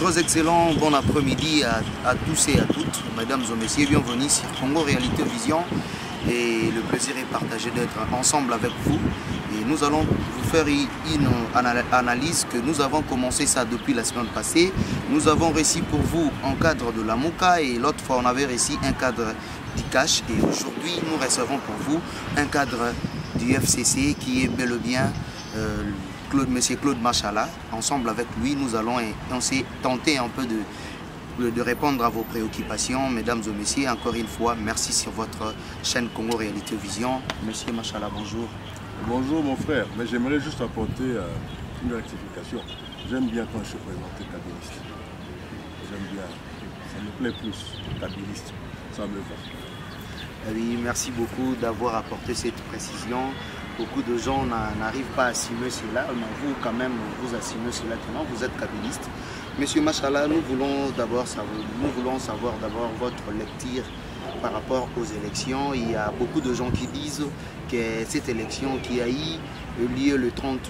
Très excellent, bon après-midi à tous et à toutes, mesdames et messieurs, bienvenue sur Congo Réalité Vision. Et le plaisir est partagé d'être ensemble avec vous. Et nous allons vous faire une analyse que nous avons commencé ça depuis la semaine passée. Nous avons réussi pour vous un cadre de la Mouka et l'autre fois on avait réussi un cadre du Cash. Et aujourd'hui nous recevons pour vous un cadre du FCC qui est bel et bien Monsieur Claude Machala. Ensemble avec lui, nous allons tenter un peu de répondre à vos préoccupations. Mesdames et messieurs, encore une fois, merci sur votre chaîne Congo Réalité Vision. Monsieur Machala, bonjour. Bonjour mon frère, mais j'aimerais juste apporter une rectification. J'aime bien quand je suis présenté kabyliste. J'aime bien, ça me plaît plus, kabyliste, ça me va. Oui, merci beaucoup d'avoir apporté cette précision. Beaucoup de gens n'arrivent pas à assumer cela, mais vous quand même vous assumez cela tellement vous êtes kabyliste. Monsieur Machala, nous voulons savoir d'abord votre lecture par rapport aux élections. Il y a beaucoup de gens qui disent que cette élection qui a eu lieu le 30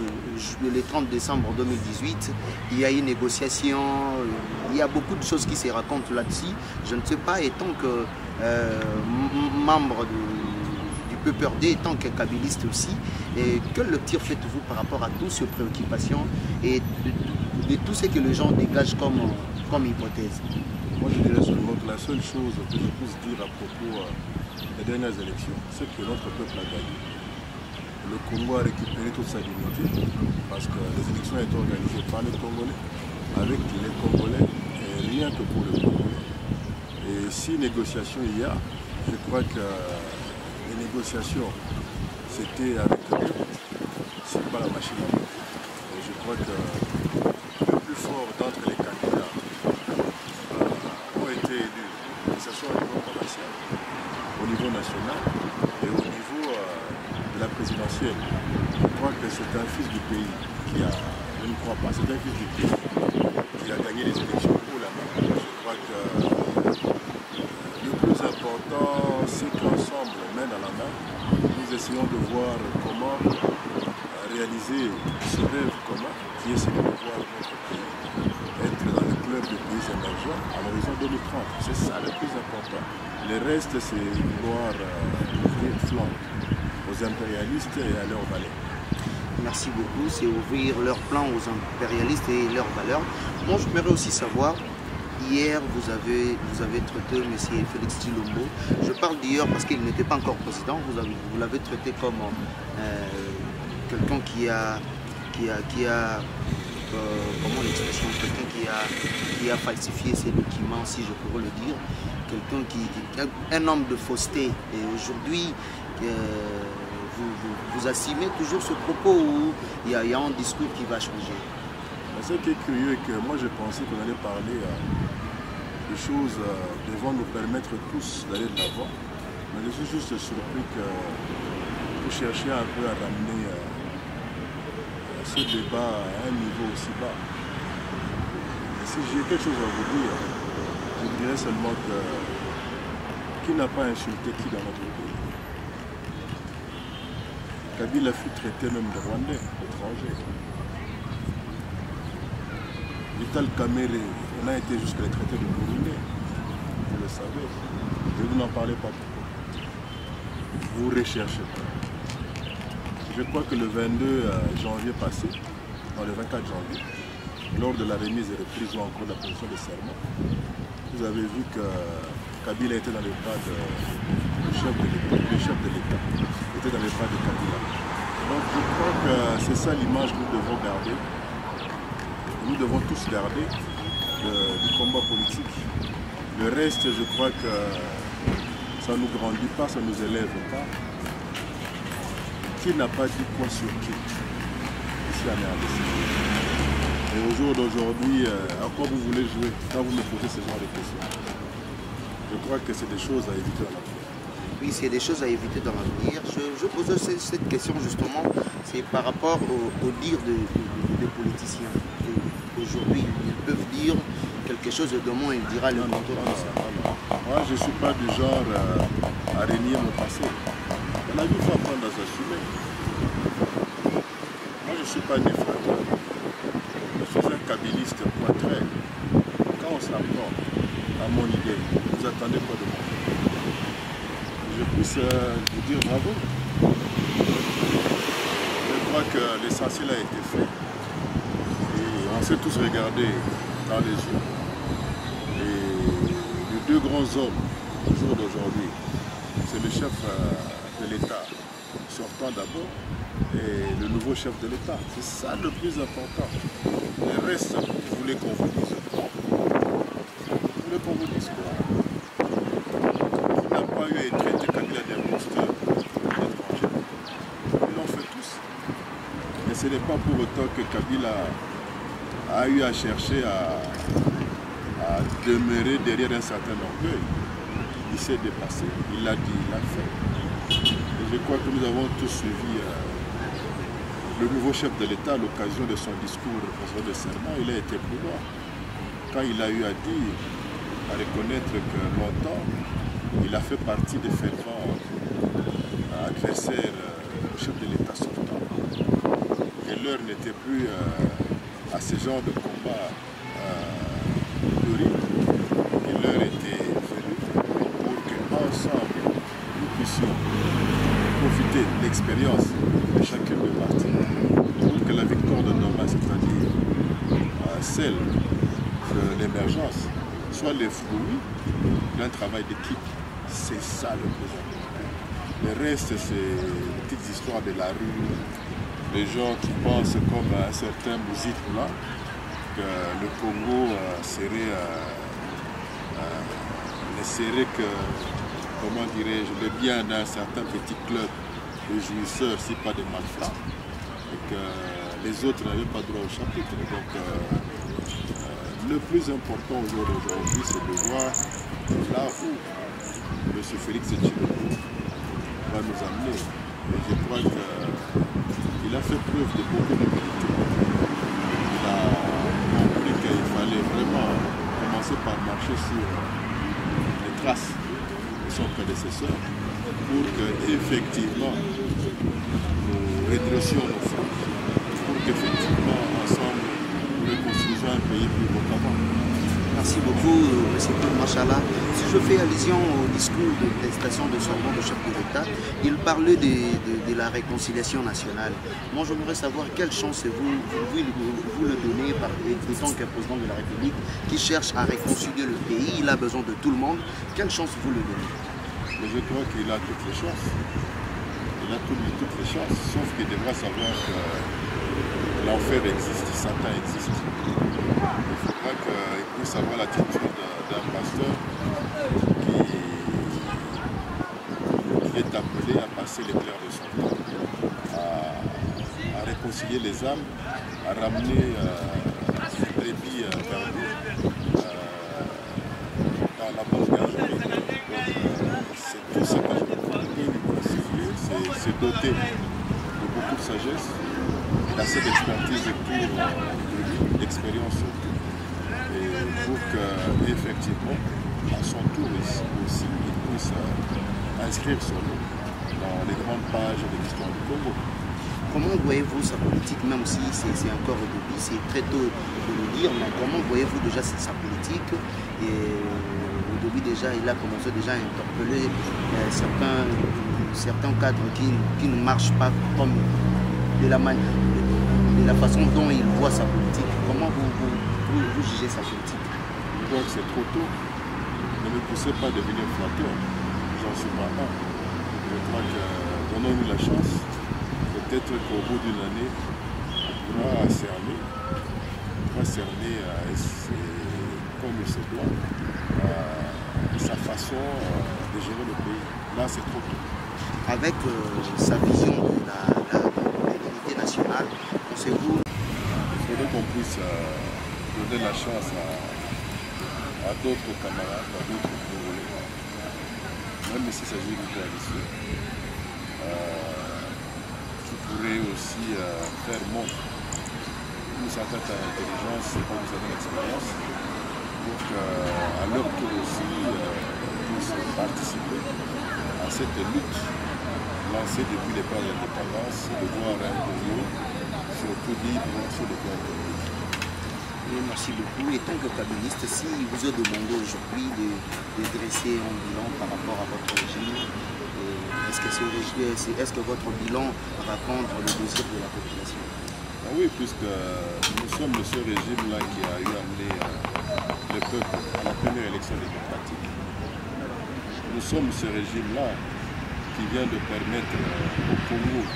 décembre 2018, il y a une négociation, il y a beaucoup de choses qui se racontent là-dessus. Je ne sais pas, étant que membre du PPRD, étant que kabyliste aussi, et quelle lecture faites-vous par rapport à toutes ces préoccupations et de tout ce que les gens dégagent comme hypothèse? Moi je dirais seulement que la seule chose que je puisse dire à propos des dernières élections, c'est que notre peuple a gagné. Le Congo a récupéré toute sa dignité parce que les élections ont été organisées par les Congolais, avec les Congolais, et rien que pour les Congolais. Et si négociation il y a, je crois que les négociations, c'était avec le peuple, c'est pas la machine à voter. Et je crois que le plus fort d'entre les candidats ont été élus, que ce soit au niveau provincial, au niveau national et au niveau de la présidentielle. Je crois que c'est un fils du pays qui a, je ne crois pas, c'est un fils du pays qui a gagné les élections pour la main. Je crois que le plus important, c'est qu'ensemble, main dans la main, nous essayons de voir comment réaliser ce rêve commun qui est celui de voir notre pays être dans le club de pays émergents à l'horizon 2030. C'est ça le plus important. Le reste, c'est vouloir ouvrir flanc aux impérialistes et à leurs valeurs. Merci beaucoup, c'est ouvrir leur plan aux impérialistes et leurs valeurs. Moi, je voudrais aussi savoir, hier, vous avez traité M. Félix Tshilombo. Je parle d'hier parce qu'il n'était pas encore président. Vous l'avez traité comme quelqu'un qui a comment l'expression, quelqu'un qui a falsifié ses documents, si je pourrais le dire. Quelqu'un un homme de fausseté. Et aujourd'hui, vous assumez toujours ce propos où il y a un discours qui va changer. Ce qui est curieux est que moi je pensais qu'on allait parler de choses devant nous permettre tous d'aller de l'avant. Mais je suis juste surpris que vous cherchiez un peu à ramener ce débat à un niveau aussi bas. Et si j'ai quelque chose à vous dire, je dirais seulement que qui n'a pas insulté qui dans notre pays? Kabila fut traité même de Rwandais, étranger. Vital Kamerhe, on a été jusqu'à les traités de Burundais, vous le savez. Et vous n'en parlez pas beaucoup. Vous recherchez pas. Je crois que le 22 janvier passé, non, le 24 janvier, lors de la remise et reprise ou encore de la position de serment, vous avez vu que Kabila était dans les bras du chef de l'État, était dans les bras de Kabila. Donc je crois que c'est ça l'image que nous devons garder. Nous devons tous garder du combat politique. Le reste, je crois que ça ne nous grandit pas, ça ne nous élève pas. Qui n'a pas dit quoi sur qui? Ici en RDC. Et au jour d'aujourd'hui, à quoi vous voulez jouer quand vous me posez ce genre de questions? Je crois que c'est des choses à éviter dans l'avenir. Oui, c'est des choses à éviter dans l'avenir. Je pose cette question justement, c'est par rapport au dire des politiciens. Aujourd'hui, ils peuvent dire quelque chose et demain il dira le contraire. Moi, je ne suis pas du genre à renier mon passé. Dans la vie, il faut apprendre à s'assumer. Moi, je ne suis pas né frère. Je suis un kabyliste poitré. rapport à mon idée. Vous attendez quoi de moi? Je puisse vous dire bravo. Je crois que l'essentiel a été fait. Et on s'est tous regardé dans les yeux. Et les deux grands hommes au jour d'aujourd'hui, c'est le chef de l'État sortant d'abord et le nouveau chef de l'État. C'est ça le plus important. Le reste, vous voulez qu'on vous dise quoi? Vous voulez qu'on vous dise quoi? Qui n'a pas eu à être traité comme il y a des monstres étrangers? Ils l'ont fait tous. Et ce n'est pas pour autant que Kabila a eu à chercher à demeurer derrière un certain orgueil. Il s'est dépassé, il l'a dit, il l'a fait. Et je crois que nous avons tous suivi le nouveau chef de l'État à l'occasion de son discours de serment. Il a été plus loin. Quand il a eu à dire, à reconnaître que longtemps, il a fait partie des fervents adversaires au chef de l'État sortant. Et l'heure n'était plus à ce genre de combat horrible. Et l'heure était venue pour qu'ensemble, nous puissions profiter de l'expérience de chacune des parties pour que la victoire de Noma, c'est-à-dire celle de l'émergence, soit les fruits d'un travail d'équipe. C'est ça le plus important. Le reste, c'est les petites histoires de la rue, les gens qui pensent comme un certain Mouzit là, que le Congo ne serait que, comment dirais-je, le bien d'un certain petit club de jouisseurs, si pas de malfrats, et que les autres n'avaient pas droit au chapitre. Donc, le plus important aujourd'hui, c'est de voir là où M. Félix Tshilombo va nous amener. Et je crois qu'il a fait preuve de beaucoup d'humilité. Il a compris qu'il fallait vraiment commencer par marcher sur les traces de son prédécesseur pour qu'effectivement nous redressions nos forces, pour qu'effectivement ensemble nous reconstruisions un pays plus beau qu'avant. Merci beaucoup, M. Claude Machala. Si je fais allusion au discours de prestation de serment de chef de l'État, il parlait de la réconciliation nationale. Moi, j'aimerais savoir quelle chance vous le donnez en tant que président de la République qui cherche à réconcilier le pays. Il a besoin de tout le monde. Quelle chance vous le donnez? Mais je crois qu'il a toutes les chances. Il a toutes les chances, sauf qu'il devra savoir que l'enfer existe, Satan existe. Il faudra qu'il puisse avoir l'attitude d'un pasteur qui est appelé à passer l'éclair de son temps, à réconcilier les âmes, à ramener les brebis perdues dans la bonne garderie. C'est tout ce que je peux lui conseiller, c'est doté de beaucoup de sagesse. Il a cette expertise autour de lui, d'expérience autour. Et pour qu'effectivement, à son tour aussi, il puisse inscrire son nom dans les grandes pages de l'histoire du Congo. Comment voyez-vous sa politique, même si c'est encore au début, c'est très tôt de le dire, mais comment voyez-vous déjà sa politique? Et au début déjà, il a commencé déjà à interpeller certains cadres qui ne marchent pas comme de la façon dont il voit sa politique. Comment vous jugez sa politique? Je crois que c'est trop tôt. Ne me poussez pas à devenir flatteur. J'en suis pas un. Je crois que donnons-nous la chance. Peut-être qu'au bout d'une année, on pourra cerner comme il se doit sa façon de gérer le pays. Là, c'est trop tôt. Avec sa vision de l'unité nationale, pensez-vous? Il faudrait qu'on puisse donner la chance à d'autres camarades, à d'autres Congolais, même s'il s'agit d'une coalition, qui pourrait aussi faire montre une certaine intelligence et une certaine expérience, pour qu'à leur tour aussi, puissent participer à cette lutte lancée depuis les plans d'indépendance, de voir un Congo surtout libre sur le plan économique. Merci beaucoup. Et tant que kabyliste, si vous êtes demandé aujourd'hui de dresser un bilan par rapport à votre régime, est-ce que votre bilan raconte le désir de la population? Ah oui, puisque nous sommes ce régime-là qui a eu amené le peuple à la première élection démocratique. Nous sommes ce régime-là qui vient de permettre au Congo,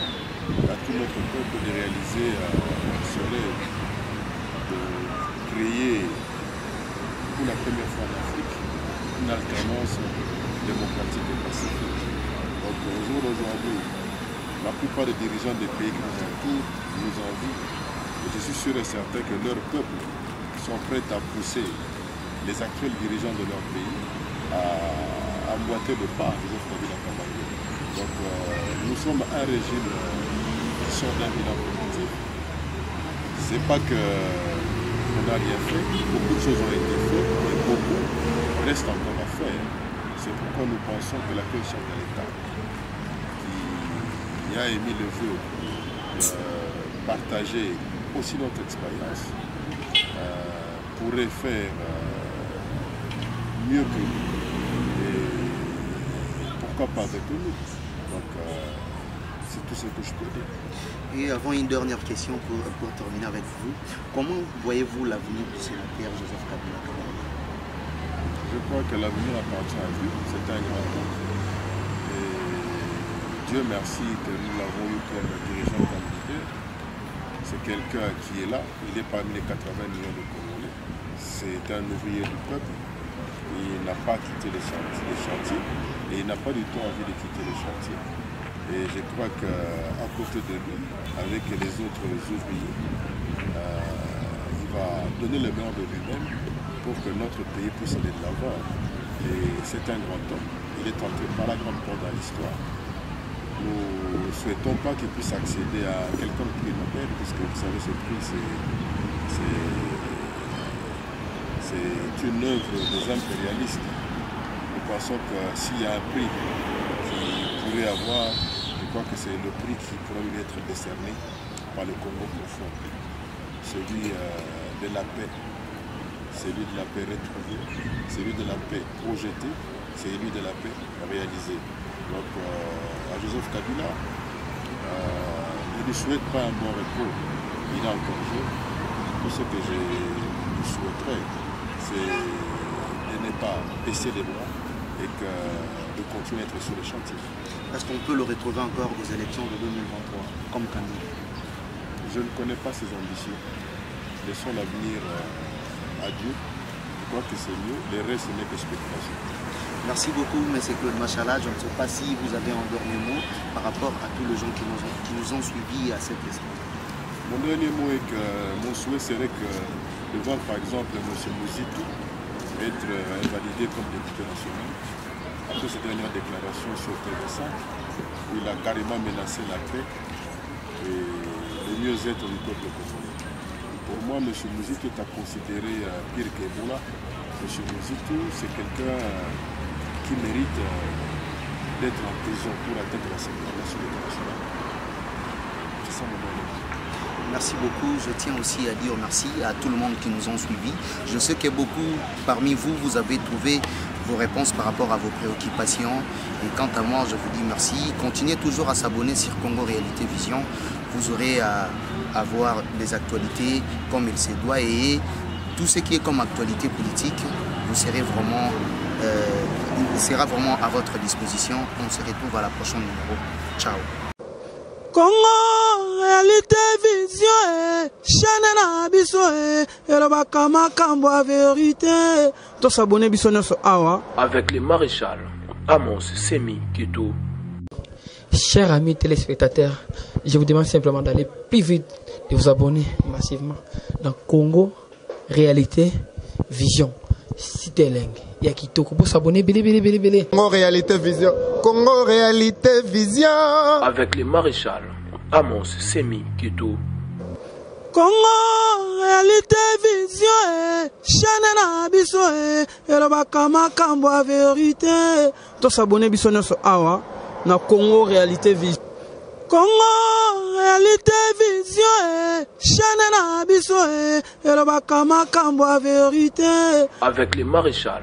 à tout notre peuple de réaliser ce rêve, de créer pour la première fois en Afrique une alternance démocratique et pacifique. Donc au jour d'aujourd'hui, la plupart des dirigeants des pays qui nous entourent nous envient. Et je suis sûr et certain que leurs peuples sont prêts à pousser les actuels dirigeants de leur pays à emboîter le pas à Joseph Kabila Kabange. Donc nous sommes un régime qui sort d'un bilan positif. C'est pas qu'on n'a rien fait, beaucoup de choses ont été faites, mais beaucoup reste encore à faire. C'est pourquoi nous pensons que l'actuel chef de l'État, qui a émis le vœu de partager aussi notre expérience, pourrait faire mieux que nous. Et pourquoi pas avec nous? Donc c'est tout ce que je peux dire. Et avant une dernière question pour terminer avec vous, comment voyez-vous l'avenir du sénateur Joseph Kabila Kabange? Je crois que l'avenir appartient à lui, c'est un grand homme. Et Dieu merci que nous l'avons eu comme dirigeant, comme leader. C'est quelqu'un qui est là, il est parmi les 80 millions de Congolais. C'est un ouvrier du peuple. Il n'a pas quitté les chantiers et il n'a pas du tout envie de quitter les chantiers. Et je crois qu'à côté de lui, avec les autres ouvriers, il va donner le meilleur de lui-même pour que notre pays puisse aller de l'avant. Et c'est un grand homme. Il est entré par la grande porte dans l'histoire. Nous ne souhaitons pas qu'il puisse accéder à quelqu'un de prix Nobel, puisque vous savez, ce prix, c'est une œuvre des impérialistes. Nous pensons que s'il y a un prix qu'il pourrait avoir, je crois que c'est le prix qui pourrait lui être décerné par le Congo profond. Celui de la paix, celui de la paix retrouvée, celui de la paix projetée, celui de la paix réalisée. Donc à Joseph Kabila, je ne lui souhaite pas un bon repos. Il est encore jeune. Tout ce que je lui souhaiterais, c'est de ne pas baisser les bras et de continuer à être sur le chantier. Est-ce qu'on peut le retrouver encore aux élections de 2023 comme candidat? Je ne connais pas ses ambitions. Laissons l'avenir à Dieu. Je crois que c'est mieux. Le reste n'est que spéculation. Merci beaucoup, M. Claude Machala. Je ne sais pas si vous avez un dernier mot par rapport à tous les gens qui nous ont suivis à cette question. Mon dernier mot est que mon souhait serait que de voir par exemple M. Mouzitou être invalidé comme député national. Après cette dernière déclaration sur TV5, où il a carrément menacé la paix et le mieux-être du peuple congolais. Pour moi, M. Mouzitou est à considérer pire qu'Ebola. M. Mouzitou, c'est quelqu'un qui mérite d'être en prison pour atteindre la sécurité internationale. C'est ça mon dernier mot. Merci beaucoup. Je tiens aussi à dire merci à tout le monde qui nous ont suivis. Je sais que beaucoup parmi vous, vous avez trouvé vos réponses par rapport à vos préoccupations. Et quant à moi, je vous dis merci. Continuez toujours à s'abonner sur Congo Réalité Vision. Vous aurez à avoir des actualités comme il se doit. Et tout ce qui est comme actualité politique, vous serez vraiment, sera vraiment à votre disposition. On se retrouve à la prochaine numéro. Ciao. Congo Réalité Vision, chaîne na biso elobaka makambo ya vérité. To s'abonner biso nyonso awa avec le maréchal Amos Semi Kito. Chers amis téléspectateurs, je vous demande simplement d'aller plus vite, de vous abonner massivement dans Congo Réalité Vision. Citeleng ya kitoko pour s'abonner belé. Congo Réalité Vision. Congo Réalité Vision. Avec le maréchal Amos Semi Kito. Congo Réalité Vision, chaîne na biso elobaka makambo ya vérité. To s'abonner biso nyonso awa na Congo Réalité Vision. Congo, réalité, vision, chaîne na biso, et le bakama kambo vérité. Avec le maréchal